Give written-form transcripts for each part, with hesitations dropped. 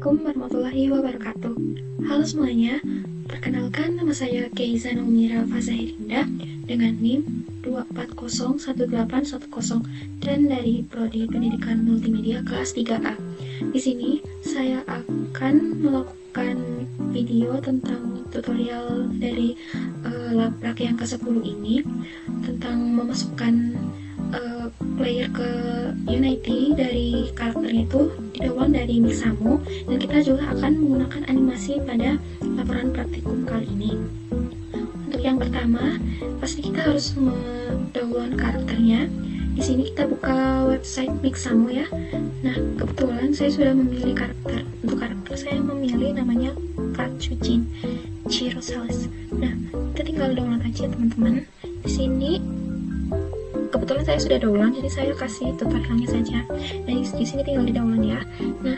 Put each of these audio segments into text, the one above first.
Assalamualaikum warahmatullahi wabarakatuh. Halo semuanya, perkenalkan nama saya Keiza Naumira Fazaherinda dengan NIM 2401810 dan dari Prodi Pendidikan Multimedia kelas 3A. Di sini saya akan melakukan video tentang tutorial dari Laprak yang ke-10 ini tentang memasukkan player ke Unity dari karakternya itu didownload dari Mixamo, dan kita juga akan menggunakan animasi pada laporan praktikum kali ini. Untuk yang pertama, pasti kita harus mendownload karakternya. Di sini kita buka website Mixamo ya. Nah, kebetulan saya sudah memilih karakter. Untuk karakter saya memilih namanya Katsuchin Chirosalis. Nah, kita tinggal download aja teman-teman. Di sini kebetulan saya sudah download, jadi saya kasih tutorialnya saja. Nah, di sini tinggal di download ya. Nah,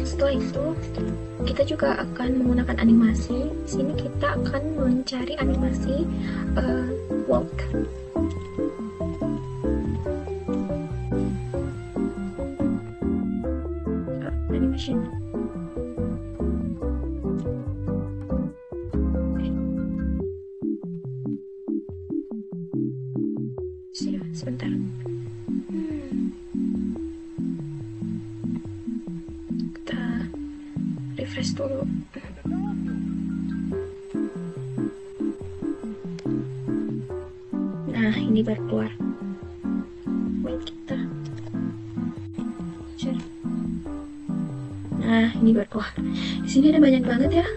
setelah itu kita juga akan menggunakan animasi. Di sini kita akan mencari animasi walk. Animation. Sebentar. Kita refresh dulu. Nah, ini baru keluar. Wait, kita cari. Nah, ini baru keluar. Di sini ada banyak banget ya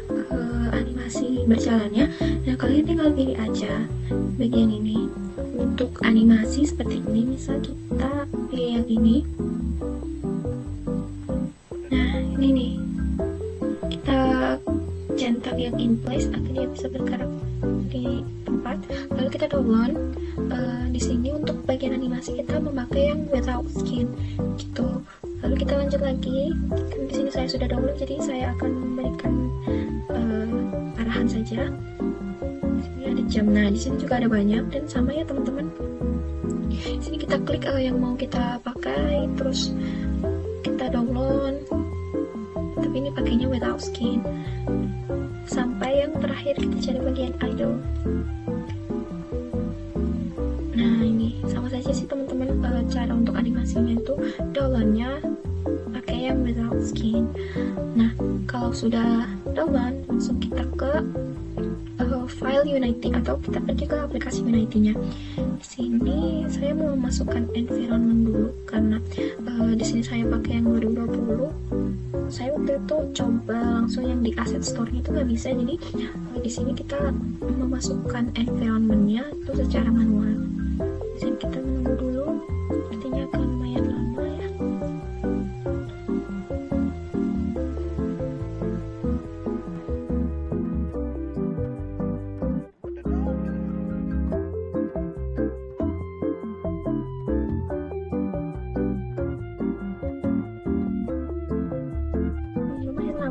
animasi berjalannya. Nah, kalian tinggal pilih aja bagian ini. Untuk animasi seperti ini, misal kita pilih yang ini. Nah, ini nih, kita centang yang in place agar dia bisa bergerak di tempat. Lalu kita download. Di sini untuk bagian animasi kita memakai yang without skin gitu. Lalu kita lanjut lagi. Kan di sini saya sudah download, jadi saya akan memberikan arahan saja. Ada jam. Nah, di sini juga ada banyak dan sama ya teman-teman. Di sini kita klik yang mau kita pakai, terus kita download. Tapi ini pakainya without skin. Sampai yang terakhir kita cari bagian idle. Nah, ini sama saja sih teman-teman. Cara untuk animasinya itu downloadnya pakai yang without skin. Nah, kalau sudah download, langsung kita ke file Unity atau kita pergi ke aplikasi Unity-nya. Di sini saya mau memasukkan environment dulu karena di sini saya pakai yang 2020. Saya waktu itu coba langsung yang di asset store-nya itu nggak bisa, jadi di sini kita memasukkan environment-nya itu secara manual. Di sini kita menunggu dulu, artinya akan lumayan lama ya.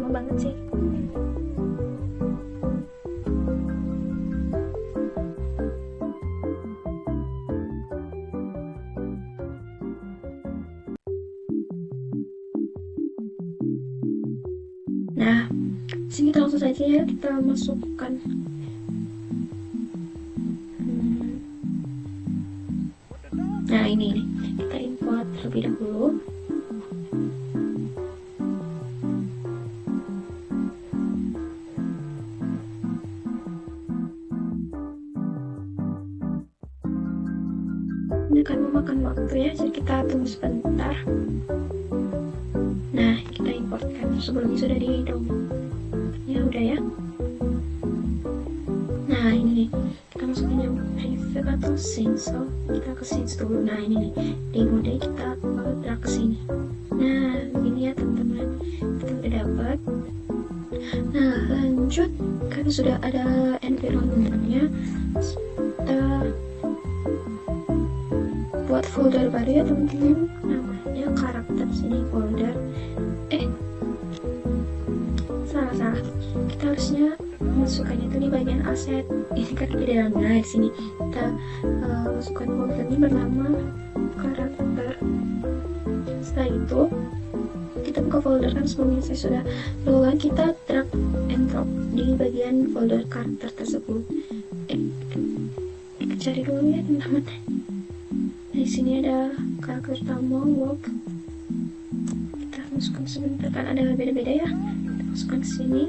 Banget sih. Nah, sini langsung saja ya kita masukkan. Nah, ini kita import terlebih dahulu. Ini akan memakan waktu ya, jadi kita tunggu sebentar. Nah, kita importkan. Sebelumnya sudah di download ya, udah ya. Nah, ini nih, kita masukin yang private atau scenes. So kita ke scenes dulu. Nah, ini nih, di mode kita drag ke sini. Nah, begini ya teman-teman, kita udah dapat. Nah, lanjut, karena sudah ada environment-nya, kita buat folder baru ya teman-teman, namanya karakter. Sini folder salah, kita harusnya masukkannya itu di bagian aset. Ini kan beda. Nah, di sini kita masukkan folder ini bernama karakter. Setelah itu kita buka folder, kan sebelumnya saya sudah download, kita drag and drop di bagian folder karakter tersebut. Cari dulu ya teman-teman. Di sini ada karakter utama walk, kita masukkan sebentar, kan ada beda-beda ya, kita masukkan ke sini.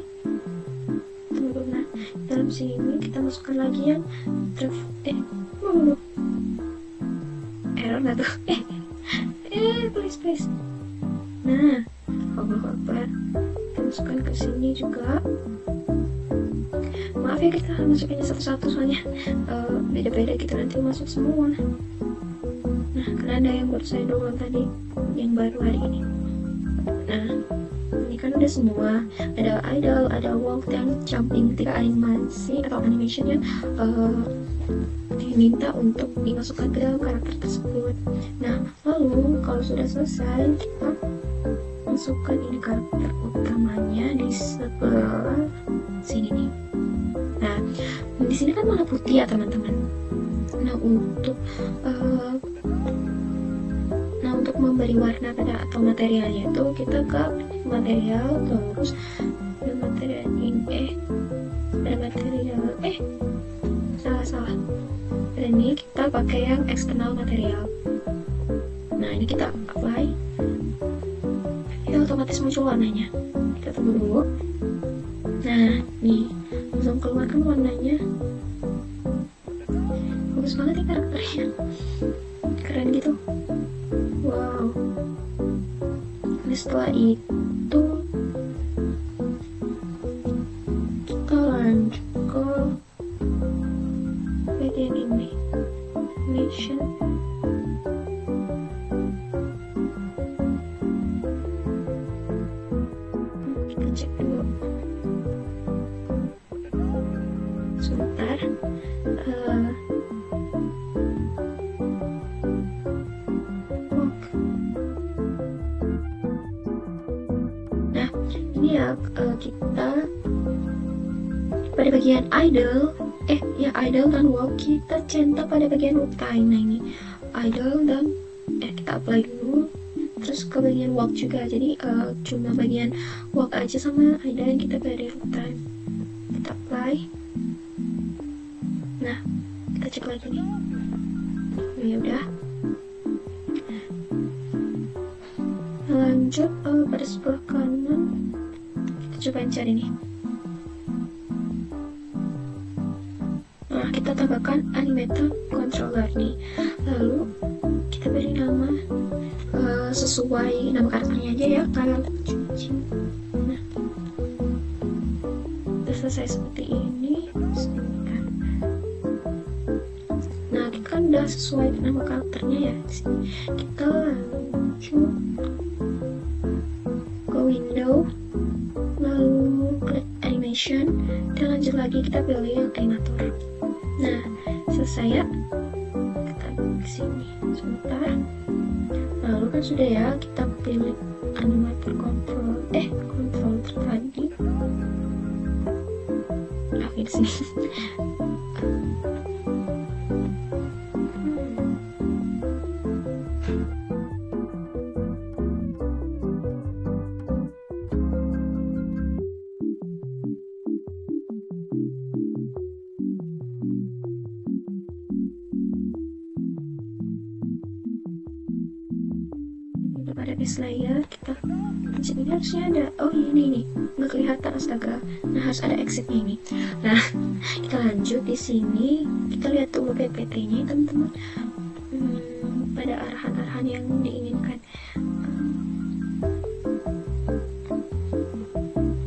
Nah, dalam sini kita masukkan lagi yang draft. Error nggak tuh? Please. Nah, Allah Akbar, kita masukkan ke sini juga. Maaf ya, kita masukinnya satu-satu soalnya beda-beda, kita nanti masuk semua. Nah, karena ada yang baru saya download tadi, yang baru hari ini. Nah, ini kan udah semua, ada idle, ada walk dan jumping, ketika animasi atau animation yang diminta untuk dimasukkan ke dalam karakter tersebut. Nah, lalu kalau sudah selesai, kita masukkan ini karakter utamanya di sebelah sini nih. Nah, di sini kan warna putih ya teman-teman. Nah, untuk memberi warna pada atau materialnya itu kita ke material, terus pada material ini pada material salah. Dan ini kita pakai yang eksternal material. Nah, ini kita apply, ya otomatis muncul warnanya. Kita tunggu dulu. Nah, nih langsung keluar kan warnanya. Bagus banget ya karakternya, keren gitu. Wow. Nah, setelah itu kita lanjut ke bagian ini, animation. Kita cek dulu sebentar. Nah, ini ya, kita pada bagian idle dan walk kita centang pada bagian routine. Nah, ini idle dan kita apply dulu, terus ke bagian walk juga. Jadi cuma bagian walk aja sama idle yang kita beri routine. Kita apply. Nah, kita cek lagi nih. Ya udah. Lanjut pada sebelah kanan, kita coba cari nih. Nah, kita tambahkan animator controller nih. Lalu kita beri nama sesuai nama karakternya aja ya, karakter cuci. Nah, udah selesai seperti ini. Nah, kita kan udah sesuai nama karakternya ya. Kita lanjut ke window, lalu klik animation, dan lanjut lagi kita pilih yang animator. Nah, selesai ya. Kita kesini sebentar. Lalu kan sudah ya, kita pilih animator controller tadi. Oke, di sini. Pada base layer kita ini harusnya ada, ini nggak kelihatan, astaga. Nah, harus ada exitnya ini. Nah, kita lanjut di sini, kita lihat dulu PPT-nya teman-teman, pada arahan-arahan yang diinginkan.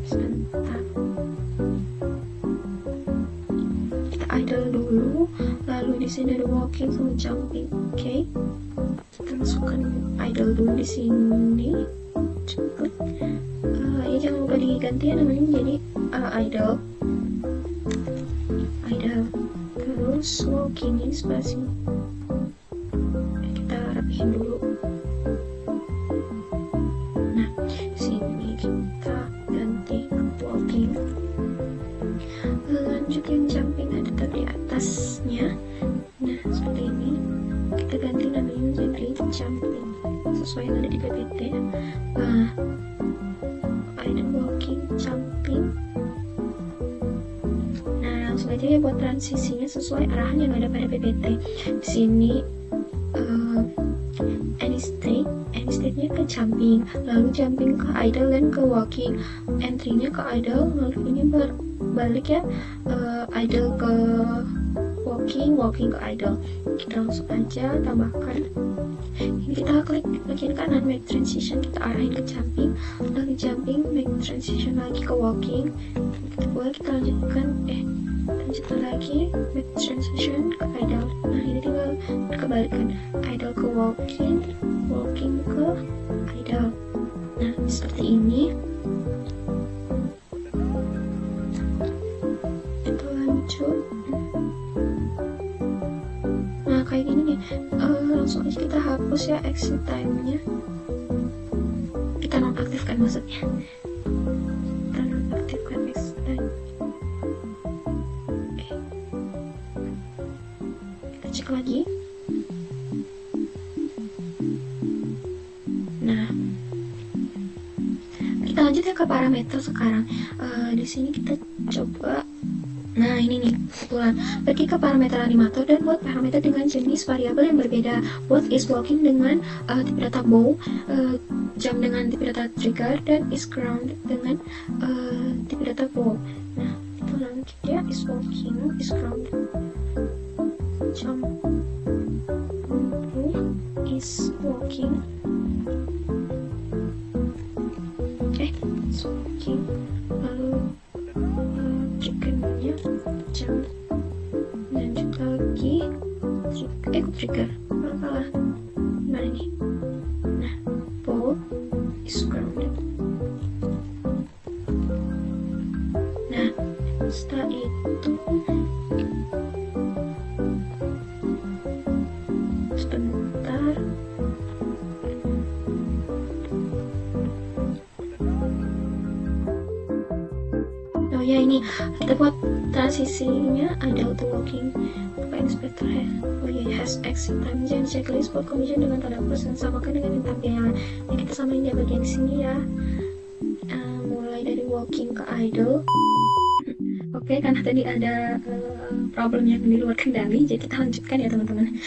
Sebentar, kita idle dulu, lalu di sini ada walking sama jumping. Oke. Kita masukkan idle dulu di sini. Cepet. Ya jangan lupa diganti ya namanya jadi idle. Terus walking ini sebelah sini. Kita rapihin dulu. Nah, sini kita ganti ke walking. Lanjut yang jumping ada di atasnya. Nah, seperti ini. Kita ganti namanya jadi jumping sesuai yang ada di PPT. Nah, idle, walking, jumping. Nah, langsung aja ya buat transisinya sesuai arahan yang ada pada PPT. Di sini any state-nya ke jumping, lalu jumping ke idle dan ke walking, entry-nya ke idle, lalu ini berbalik ya, idle ke walking, walking ke idle. Kita langsung aja tambahkan. Ini kita klik bagian kanan, make transition, kita arahin ke jumping, lalu jumping, make transition lagi ke walking. Boleh kita lanjutkan, lanjutkan lagi, make transition ke idle. Nah, ini tinggal kebalikan, idle ke walking, walking ke idle. Nah, seperti ini. Kita lanjut. Nah, kayak gini nih, langsung aja kita hapus ya exit time-nya. Kita nonaktifkan maksudnya. Kita nonaktifkan exit time. Kita cek lagi. Nah, kita lanjut ya ke parameter sekarang. Di sini kita coba. Nah, ini nih kebetulan pergi ke parameter animator dan buat parameter dengan jenis variabel yang berbeda. What is walking dengan tipe data bow, jump dengan tipe data trigger, dan is ground dengan tipe data bow. Nah, kita lanjut ya, is walking, is ground, jump, is walking. Is walking, lalu triggernya jump, lanjut lagi trigger, salah mana nih. Nah, bow is grounded. Nah, setelah itu sebentar. Oh ya, ini kita buat transisinya ada auto walking ke inspector ya. Oh ya, has exit time and checklist buat commission dengan tanda plus dan samakan dengan tampilan. Nah, kita samain di bagian sini ya. Mulai dari walking ke idle. Oke, karena tadi ada problem yang di luar kendali, jadi kita lanjutkan ya teman-teman.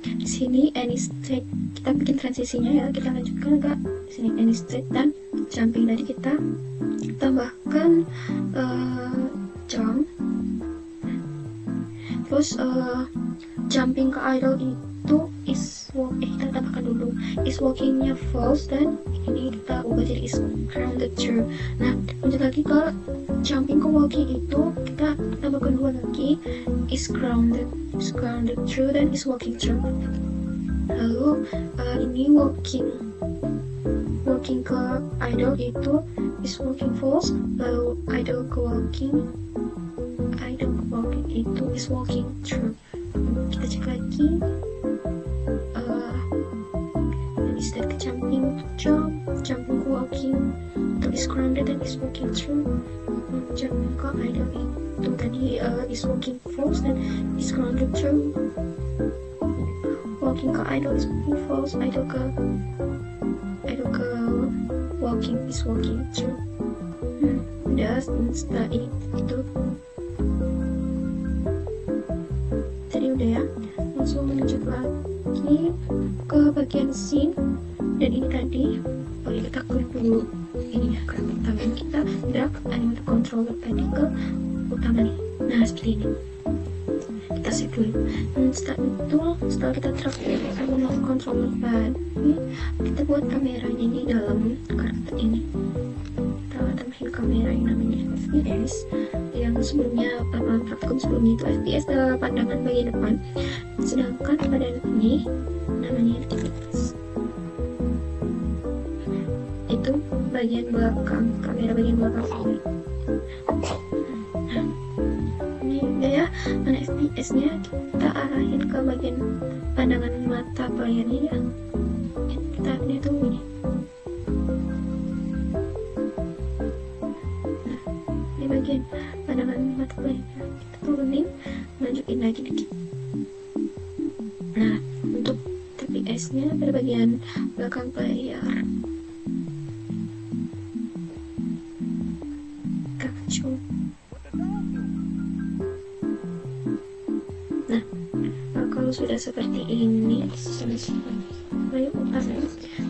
Di sini any state, kita bikin transisinya ya, kita lanjutkan ke sini any state dan jumping. Tadi kita tambahkan jump, terus jumping ke idle itu is kita tambahkan dulu is walkingnya false, dan ini kita ubah jadi is grounded true. Nah, lanjut lagi ke jumping ke walking itu kita tambahkan dua lagi is grounded true dan is walking true. Lalu ini walking ke idle itu is walking false, lalu idle ke walking itu is walking true. Kita cek lagi, instead ke jumping ke walking itu is grounded dan is walking true. Jumping ke idle itu tadi is walking false dan is grounded true. Walking ke idle is walking false, idle ke walking is walking true. Udah, setelah itu tadi udah ya, langsung lanjut lagi ke bagian scene. Dan ini tadi boleh kita klik dulu ini ya, grafik utama kita drag animator controller tadi ke utama nih. Nah, seperti ini kita save dulu. Dan setelah kita drag animator controller tadi, kita buat kameranya di dalam karakter ini. Kita tambahin kamera yang namanya FPS, yang sebelumnya praktikum sebelumnya itu FPS adalah pandangan bagian depan, sedangkan pada ini namanya FPS itu bagian belakang, kamera bagian belakang ini. Nah, ini udah ya, mana FPS nya kita arahin ke bagian pandangan mata playernya ya. Kita lihat dulu ini. Nah, ini bagian pandangan mata playernya, kita turunin, lanjutin lagi dikit. Nah, untuk tapi FPS-nya pada bagian belakang layar. Kacau. Nah, kalau sudah seperti ini,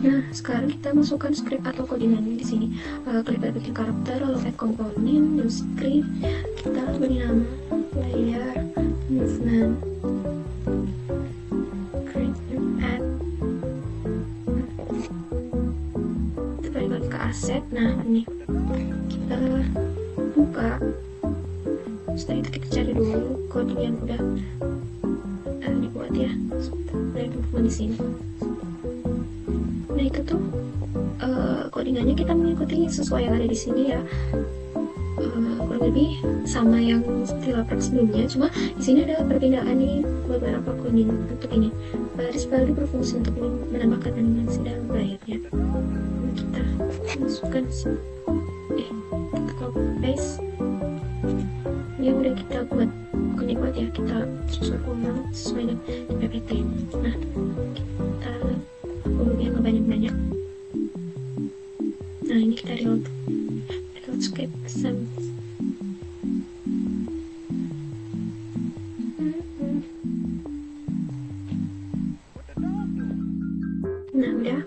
nah sekarang kita masukkan script atau codingannya di sini. Klik bikin karakter, lalu add komponen, new script. Kita beri nama player movement, create add. Kita balik ke aset. Nah ini kita buka. Setelah itu kita cari dulu coding yang udah dibuat ya. Player movement di sini. Nah itu tuh codingannya kita mengikuti sesuai yang ada di sini ya, kurang lebih sama yang di laptop sebelumnya, cuma di sini ada perbedaan nih beberapa coding untuk ini. Baris baru berfungsi untuk menambahkan animasi dalam layarnya. Kita masukkan kita copy paste yang udah kita buat, bukan dibuat ya, kita susun ulang sesuai dengan PPT. Nah kita volumenya nggak banyak-banyak. Nah ini kita reload script sam. Nah udah.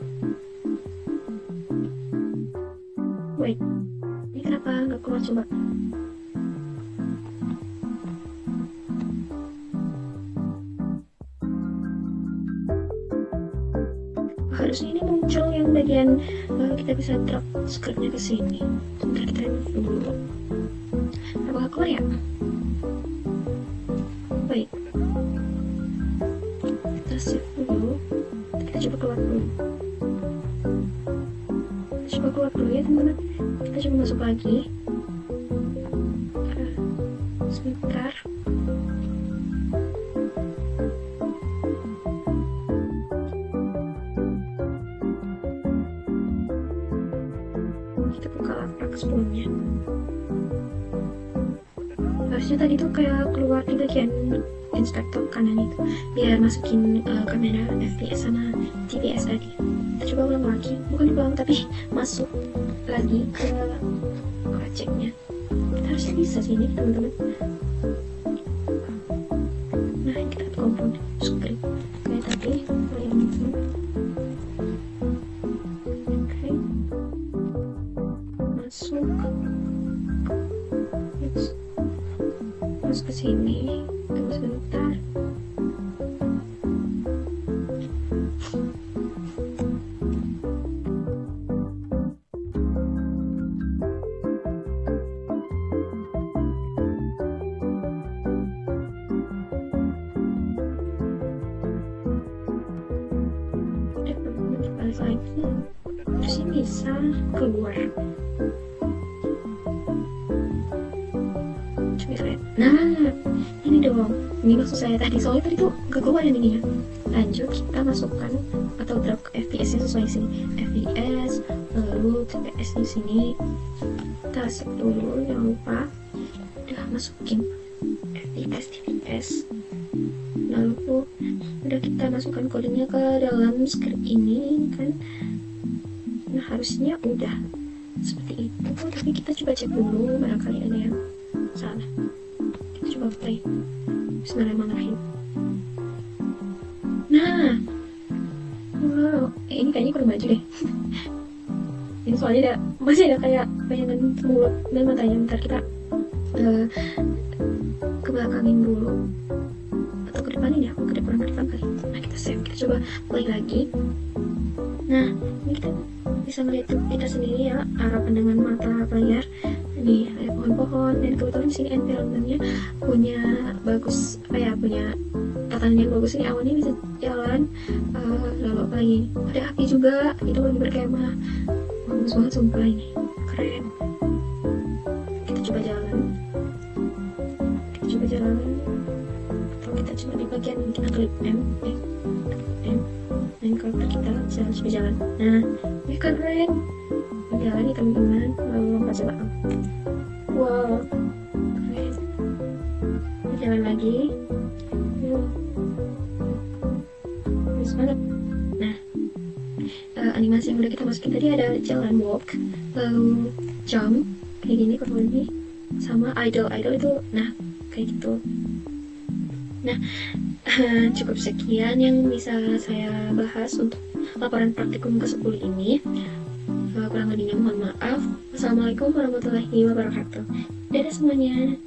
Wait, ini kenapa nggak keluar coba? Harusnya ini muncul yang bagian kita bisa drop scriptnya ke sini. Sebentar kita remove dulu. Apakah keluar ya? Baik. Kita save dulu. Kita coba keluar dulu. Kita coba keluar dulu ya teman-teman. Kita coba masuk lagi. Sebentar. Kita buka laptop sebelumnya. Harusnya tadi tuh kayak keluar di bagian inspektor kanan itu, biar masukin kamera FPS sama TPS tadi. Kita coba ulang lagi, bukan diulang tapi masuk lagi ke projectnya. Kita harusnya bisa sih ini teman-teman. Nah ini kita komponen script kayak tadi. Masuk ke sini, tunggu sebentar. Balik lagi, terus ini bisa keluar. Nah, ini dong. Ini maksud saya tadi, soalnya tadi tuh gak keluar yang ini ya. Lanjut, kita masukkan atau drop ke FPS-nya sesuai sini. FPS, lalu TPS di sini. Kita save dulu, jangan lupa. Udah masukin FPS, TPS. Lalu udah kita masukkan kodenya ke dalam script ini kan. Nah, harusnya udah seperti itu. Tapi kita coba cek dulu, barangkali ada yang salah. Kita coba play. Bismillahirrahmanirrahim. Nah, wow, ini kayaknya kurang maju deh. Ini soalnya masih ada kayak bayangan mulut dan matanya. Bentar kita ke belakangin dulu atau ke depanin ya, ke depan kali. Nah kita save, kita coba play lagi. Nah ini kita bisa melihat kita sendiri ya, arah pandangan mata layar. Nih ada pohon-pohon, dan kebetulan di sini environmentnya punya bagus, apa ya, punya tatanan yang bagus. Ini awannya bisa jalan, lalu apa lagi, ada api juga, itu lagi berkemah. Bagus banget sumpah, ini keren. Kita coba jalan, atau kita coba di bagian ini, kita klik M, dan kalau kita coba jalan. Nah ini keren, jalan nih teman-teman, lalu lompat coba. Wow, keren. Jalan lagi, bagus banget. Nah, animasi yang udah kita masukin tadi ada jalan walk, lalu jump kayak gini kurang lebih, sama idle itu nah kayak gitu. Nah, cukup sekian yang bisa saya bahas untuk laporan praktikum ke-10 ini. Kurang lebihnya mohon maaf. Wassalamualaikum warahmatullahi wabarakatuh. Dadah semuanya.